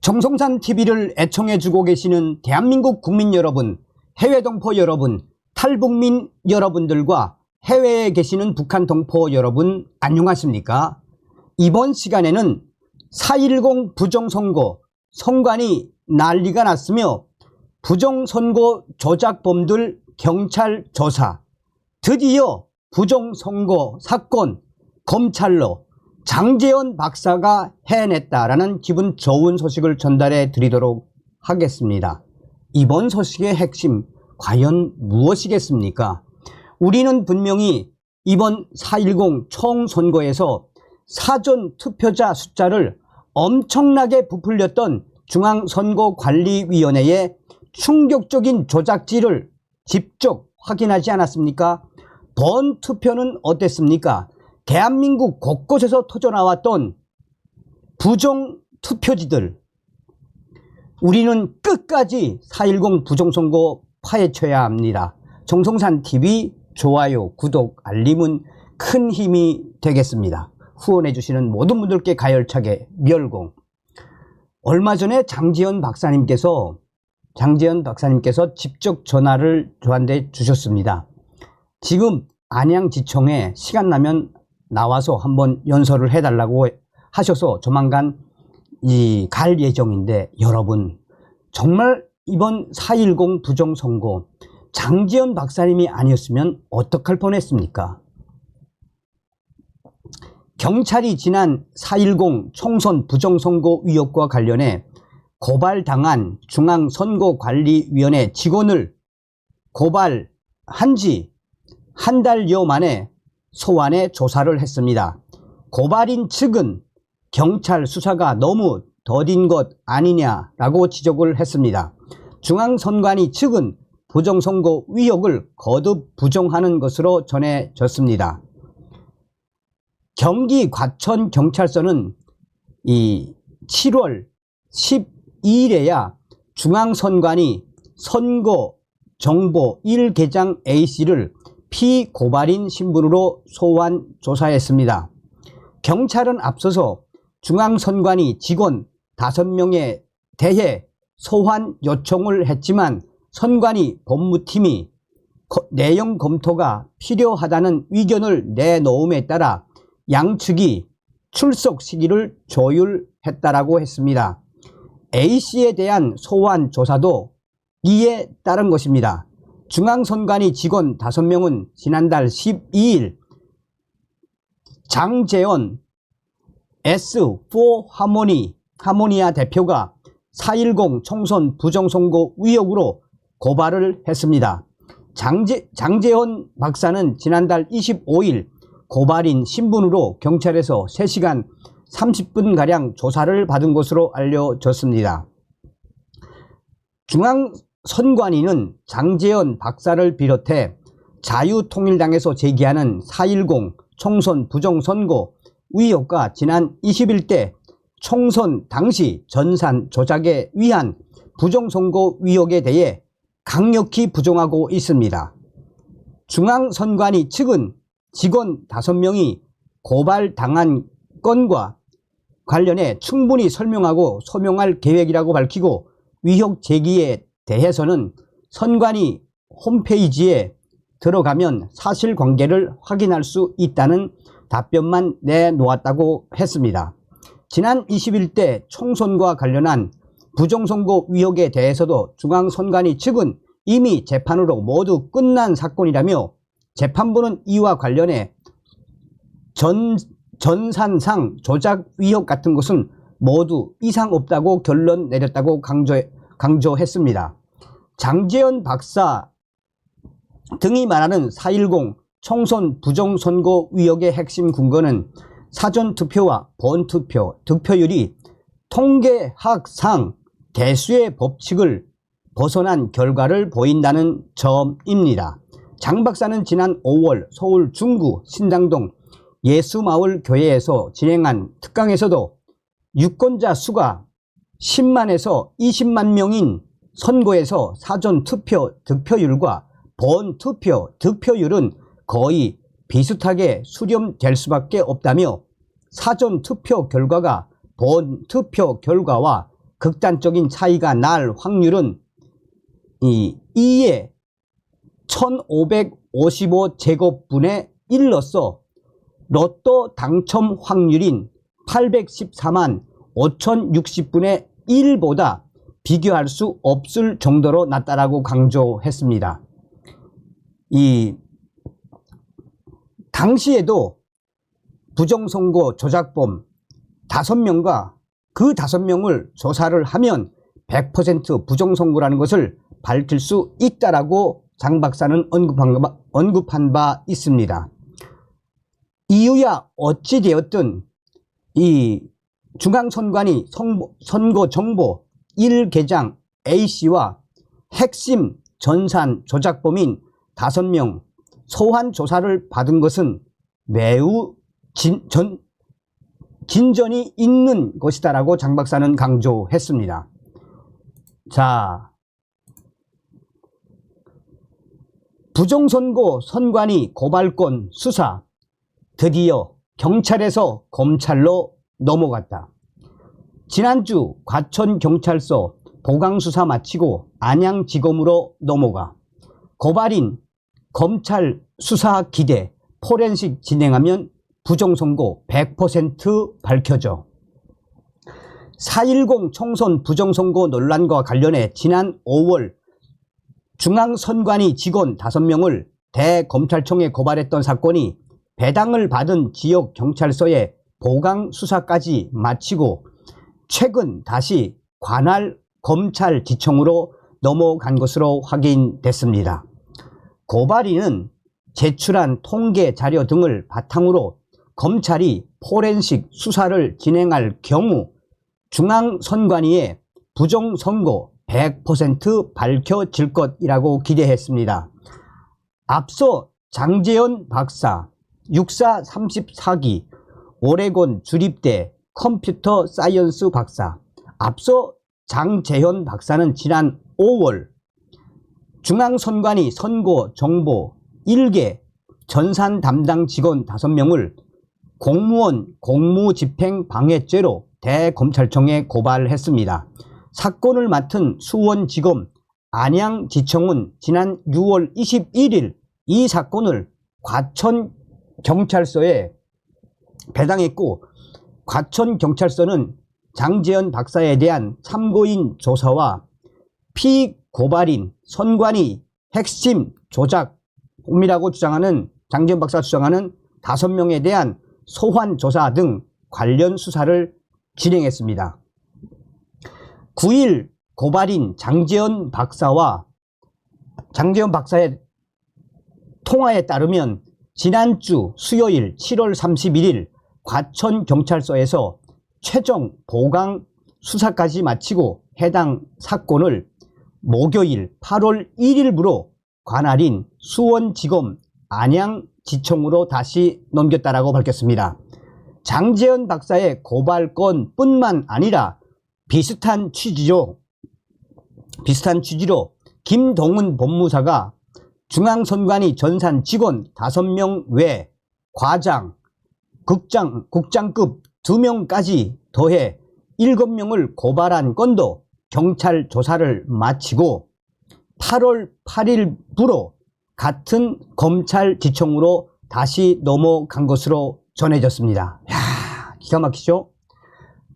정성산 TV를 애청해주고 계시는 대한민국 국민 여러분, 해외 동포 여러분, 탈북민 여러분들과 해외에 계시는 북한 동포 여러분 안녕하십니까? 이번 시간에는 4.10 부정선거 선관위 난리가 났으며 부정선거 조작범들 경찰 조사, 드디어 부정선거 사건 검찰로 장제원 박사가 해냈다라는 기분 좋은 소식을 전달해 드리도록 하겠습니다. 이번 소식의 핵심 과연 무엇이겠습니까? 우리는 분명히 이번 4.10 총선거에서 사전 투표자 숫자를 엄청나게 부풀렸던 중앙선거관리위원회의 충격적인 조작질을 직접 확인하지 않았습니까? 본 투표는 어땠습니까? 대한민국 곳곳에서 터져나왔던 부정 투표지들, 우리는 끝까지 4.10 부정선거 파헤쳐야 합니다. 정성산 TV 좋아요, 구독, 알림은 큰 힘이 되겠습니다. 후원해 주시는 모든 분들께 가열차게 멸공. 얼마 전에 장제원 박사님께서 직접 전화를 저한테 주셨습니다. 지금 안양지청에 시간 나면 나와서 한번 연설을 해달라고 하셔서 조만간 갈 예정인데, 여러분 정말 이번 4.10 부정선거 장제원 박사님이 아니었으면 어떡할 뻔했습니까? 경찰이 지난 4.10 총선 부정선거 의혹과 관련해 고발당한 중앙선거관리위원회 직원을 고발한 지 한 달여 만에 소환해 조사를 했습니다. 고발인 측은 경찰 수사가 너무 더딘 것 아니냐라고 지적을 했습니다. 중앙선관위 측은 부정선거 의혹을 거듭 부정하는 것으로 전해졌습니다. 경기 과천경찰서는 7월 12일에야 중앙선관위 선거정보 1계장 A씨를 피고발인 신분으로 소환 조사했습니다. 경찰은 앞서서 중앙선관위 직원 5명에 대해 소환 요청을 했지만 선관위 법무팀이 내용 검토가 필요하다는 의견을 내놓음에 따라 양측이 출석 시기를 조율했다라고 했습니다. A씨에 대한 소환 조사도 이에 따른 것입니다. 중앙선관위 직원 5명은 지난달 12일 장제원 S4 하모니아 대표가 4.10 총선 부정선거 의혹으로 고발을 했습니다. 장제원 박사는 지난달 25일 고발인 신분으로 경찰에서 3시간 30분가량 조사를 받은 것으로 알려졌습니다. 중앙선관위는 장제원 박사를 비롯해 자유통일당에서 제기하는 4.10 총선 부정선거 의혹과 지난 21대 총선 당시 전산 조작에 의한 부정선거 의혹에 대해 강력히 부정하고 있습니다. 중앙선관위 측은 직원 5명이 고발당한 건과 관련해 충분히 설명하고 소명할 계획이라고 밝히고, 의혹 제기에 대해서는 선관위 홈페이지에 들어가면 사실관계를 확인할 수 있다는 답변만 내놓았다고 했습니다. 지난 21대 총선과 관련한 부정선거 의혹에 대해서도 중앙선관위 측은 이미 재판으로 모두 끝난 사건이라며 재판부는 이와 관련해 전산상 조작 의혹 같은 것은 모두 이상 없다고 결론 내렸다고 강조했습니다. 장제원 박사 등이 말하는 4.10 총선 부정선거 의혹의 핵심 근거는 사전투표와 본투표, 득표율이 통계학상 대수의 법칙을 벗어난 결과를 보인다는 점입니다. 장 박사는 지난 5월 서울 중구 신당동 예수마을 교회에서 진행한 특강에서도 유권자 수가 10만에서 20만 명인 선거에서 사전투표 득표율과 본투표 득표율은 거의 비슷하게 수렴될 수밖에 없다며 사전투표 결과가 본투표 결과와 극단적인 차이가 날 확률은 2의 1555제곱분의 1로서 로또 당첨 확률인 814만 5060분의 1보다 비교할 수 없을 정도로 낮다라고 강조했습니다. 당시에도 부정선거 조작범 5명과 그 5명을 조사를 하면 100% 부정선거라는 것을 밝힐 수 있다라고 장 박사는 언급한 바 있습니다. 이유야 어찌되었든 이 중앙선관위 선거정보 1계장 A씨와 핵심 전산 조작범인 5명 소환 조사를 받은 것은 매우 진전이 있는 것이다라고 장 박사는 강조했습니다. 자, 부정선거 선관위 고발건 수사 드디어 경찰에서 검찰로 넘어갔다. 지난주 과천경찰서 보강수사 마치고 안양지검으로 넘어가 고발인 검찰 수사 기대 포렌식 진행하면 부정선거 100% 밝혀져. 4.10 총선 부정선거 논란과 관련해 지난 5월 중앙선관위 직원 5명을 대검찰청에 고발했던 사건이 배당을 받은 지역 경찰서의 보강 수사까지 마치고 최근 다시 관할 검찰지청으로 넘어간 것으로 확인됐습니다. 고발인은 제출한 통계 자료 등을 바탕으로 검찰이 포렌식 수사를 진행할 경우 중앙선관위의 부정선거 100% 밝혀질 것이라고 기대했습니다. 앞서 장재현 박사, 육사 34기, 오레곤 주립대 컴퓨터 사이언스 박사, 앞서 장재현 박사는 지난 5월 중앙선관위 선거정보 1개 전산 담당 직원 5명을 공무원 공무집행 방해죄로 대검찰청에 고발했습니다. 사건을 맡은 수원지검 안양지청은 지난 6월 21일 이 사건을 과천경찰서에 배당했고 과천경찰서는 장재현 박사에 대한 참고인 조사와 피고발인 선관위 핵심 조작범이라고 주장하는 장재현 박사가 주장하는 5명에 대한 소환 조사 등 관련 수사를 진행했습니다. 9일 고발인 장재현 박사와 장재현 박사의 통화에 따르면 지난주 수요일 7월 31일 과천경찰서에서 최종 보강 수사까지 마치고 해당 사건을 목요일 8월 1일부로 관할인 수원지검 안양지청으로 다시 넘겼다라고 밝혔습니다. 장재현 박사의 고발건뿐만 아니라 비슷한 취지로 김동훈 법무사가 중앙선관위 전산 직원 5명 외 과장, 국장급 2명까지 더해 7명을 고발한 건도 경찰 조사를 마치고 8월 8일부로 같은 검찰지청으로 다시 넘어간 것으로 전해졌습니다. 이야, 기가 막히죠?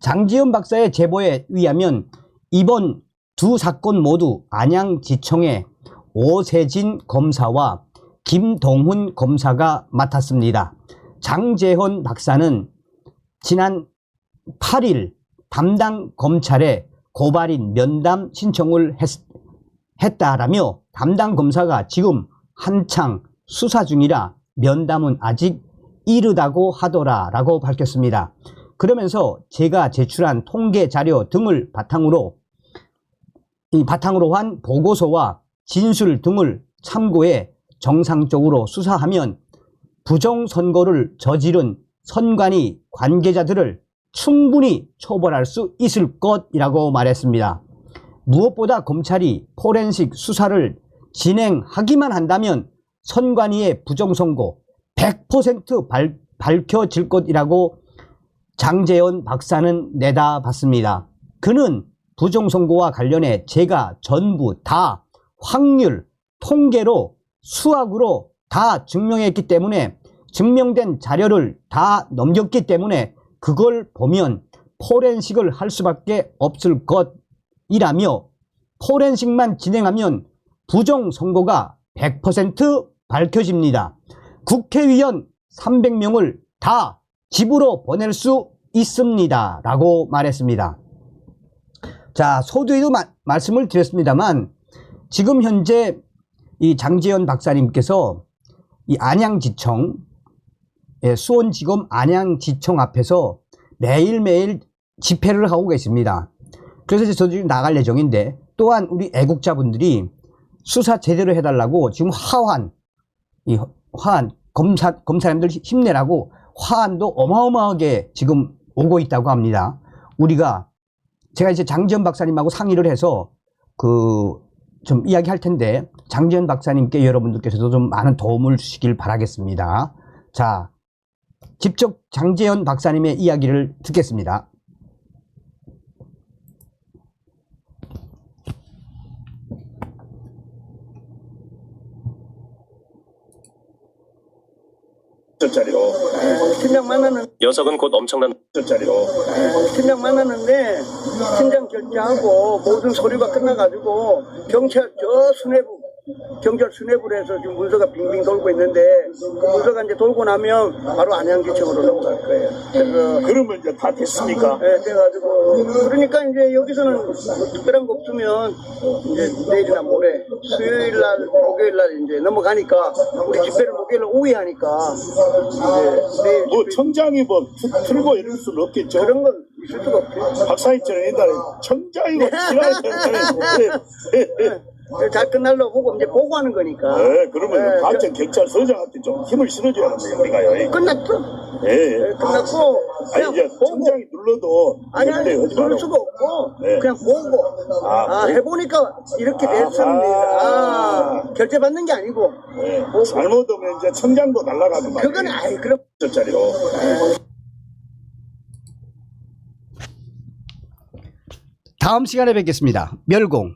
장재현 박사의 제보에 의하면 이번 두 사건 모두 안양지청의 오세진 검사와 김동훈 검사가 맡았습니다. 장재현 박사는 지난 8일 담당 검찰에 고발인 면담 신청을 했다라며 담당 검사가 지금 한창 수사 중이라 면담은 아직 이르다고 하더라라고 밝혔습니다. 그러면서 제가 제출한 통계 자료 등을 바탕으로 한 보고서와 진술 등을 참고해 정상적으로 수사하면 부정선거를 저지른 선관위 관계자들을 충분히 처벌할 수 있을 것이라고 말했습니다. 무엇보다 검찰이 포렌식 수사를 진행하기만 한다면 선관위의 부정선거 100% 밝혀질 것이라고 장재현 박사는 내다봤습니다. 그는 부정선거와 관련해 제가 전부 다 확률, 통계로, 수학으로 다 증명했기 때문에, 증명된 자료를 다 넘겼기 때문에 그걸 보면 포렌식을 할 수밖에 없을 것이라며, 포렌식만 진행하면 부정선거가 100% 밝혀집니다. 국회의원 300명을 다 집으로 보낼 수 있습니다. 라고 말했습니다. 자, 서두에도 말씀을 드렸습니다만, 지금 현재 이 장제원 박사님께서 이 안양지청, 수원지검 안양지청 앞에서 매일매일 집회를 하고 계십니다. 그래서 이제 저도 지금 나갈 예정인데, 또한 우리 애국자분들이 수사 제대로 해달라고 지금 화환, 검사님들 힘내라고 화환도 어마어마하게 지금 오고 있다고 합니다. 제가 이제 장제원 박사님하고 상의를 해서 좀 이야기할 텐데, 장제원 박사님께 여러분들께서도 좀 많은 도움을 주시길 바라겠습니다. 자, 직접 장제원 박사님의 이야기를 듣겠습니다. 짜리로 팀장 만나는 녀석은 곧 엄청난 짜리로 팀장 만났는데 팀장 결제하고 모든 서류가 끝나가지고 경찰 경찰 수뇌부에서 지금 문서가 빙빙 돌고 있는데, 그 문서가 이제 돌고 나면 바로 안양지청으로 넘어갈 거예요. 그래서 그러면 이제 다 됐습니까? 네, 돼가지고 그러니까 이제 여기서는 뭐 특별한 거 없으면 이제 내일이나 모레 수요일날 목요일날 이제 넘어가니까, 우리 집회를 목요일날 오후에 하니까 이제 내일 뭐 청장이 뭐 틀고 이럴 수는 없겠죠. 그런 건 있을 수가 없죠. 박사님처럼 옛날에 청장이 뭐 지나야 되는 잘 끝날로 보고 이제 보고하는 거니까. 네, 그러면 과천 경찰서장한테 좀 힘을 실어줘야 합니다, 우리가요. 끝났죠? 예. 끝났고 아니 그냥 이제 보고. 청장이 눌러도 아니 하지 누를 말고. 수가 없고 네. 그냥 보고 해보니까 이렇게 됐습니다. 결제받는 게 아니고 네. 보고. 잘못하면 이제 청장도 날라가고 막 그건 그럼 짜리로 다음 시간에 뵙겠습니다. 멸공.